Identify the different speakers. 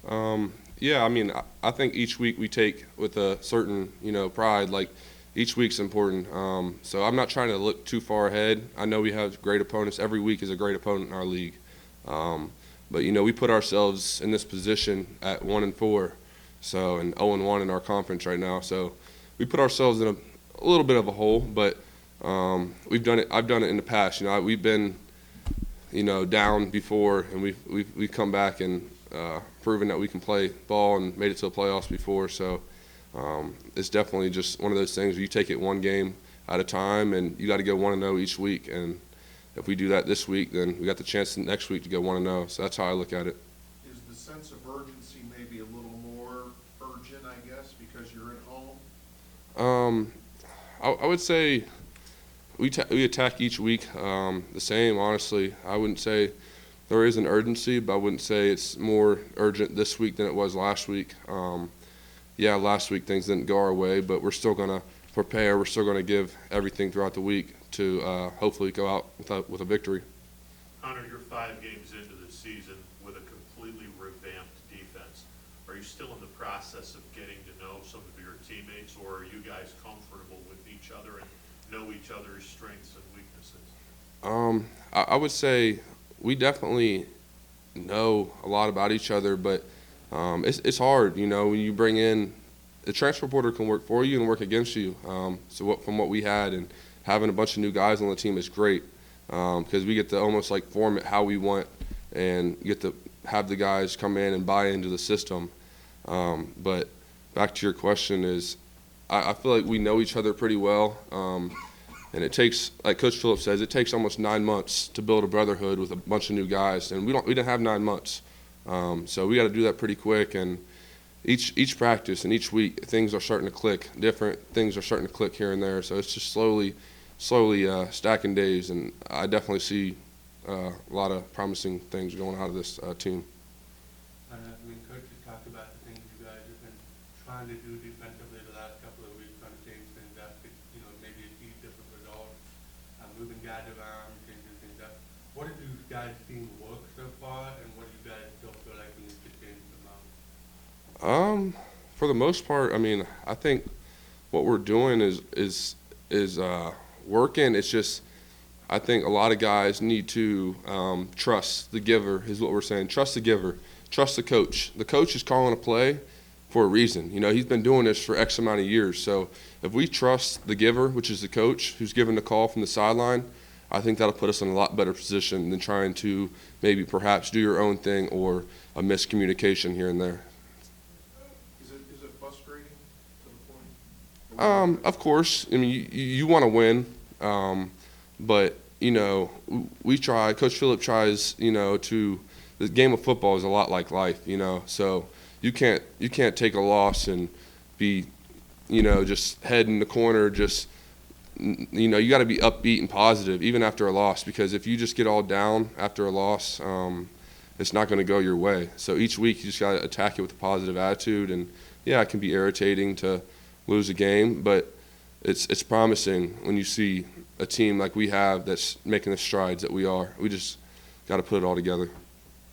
Speaker 1: Yeah, I mean, I think each week we take with a certain, pride. Like each week's important. So I'm not trying to look too far ahead. I know we have great opponents. Every week is a great opponent in our league. Um, but we put ourselves in this position at 1-4, so and 0-1 in our conference right now. So we put ourselves in a little bit of a hole. But we've done it. I've done it in the past. We've been down before, and we've come back and proven that we can play ball and made it to the playoffs before. So it's definitely just one of those things where you take it one game at a time, and you got to go 1-0 each week. And if we do that this week, then we got the chance next week to go 1-0. So that's how I look at it.
Speaker 2: Is the sense of urgency maybe a little more urgent, I guess, because you're at home?
Speaker 1: I would say we attack each week the same. Honestly, I wouldn't say there is an urgency, but I wouldn't say it's more urgent this week than it was last week. Yeah, last week things didn't go our way, but we're still going to prepare. We're still going to give everything throughout the week to hopefully go out with a victory.
Speaker 3: Hunter, you're 5 games into the season with a completely revamped defense. Are you still in the process of getting to know some of your teammates, or are you guys comfortable with each other and know each other's strengths and weaknesses?
Speaker 1: I would say we definitely know a lot about each other, but it's hard, when you bring in the transfer portal can work for you and work against you. From what we had, and having a bunch of new guys on the team is great because we get to almost like form it how we want and get to have the guys come in and buy into the system. But back to your question is, I feel like we know each other pretty well. And it takes, like Coach Phillips says, it takes almost 9 months to build a brotherhood with a bunch of new guys, and we didn't have 9 months, so we got to do that pretty quick. And each practice and each week, things are starting to click. Different things are starting to click here and there. So it's just slowly stacking days, and I definitely see a lot of promising things going out of this team.
Speaker 4: Coach, you talked about the things you guys have been trying to do defensively the last couple of weeks, trying to change things up, maybe achieve different results, moving guys around, changing things up. What have you guys seen work so far, and what do you guys still feel like you need to change the most?
Speaker 1: For the most part, I mean, I think what we're doing is working. It's just I think a lot of guys need to trust the giver is what we're saying. Trust the giver. Trust the coach. The coach is calling a play for a reason. He's been doing this for X amount of years. So if we trust the giver, which is the coach who's giving the call from the sideline, I think that'll put us in a lot better position than trying to maybe perhaps do your own thing or a miscommunication here and there.
Speaker 2: Is it frustrating to the point?
Speaker 1: Of course. I mean, you want to win, but we try. Coach Phillip tries. The game of football is a lot like life. So you can't take a loss and be, just head in the corner. Just you got to be upbeat and positive even after a loss, because if you just get all down after a loss, it's not going to go your way. So each week you just got to attack it with a positive attitude. And yeah, it can be irritating to lose a game, but it's promising when you see a team like we have that's making the strides that we are. We just got to put it all together.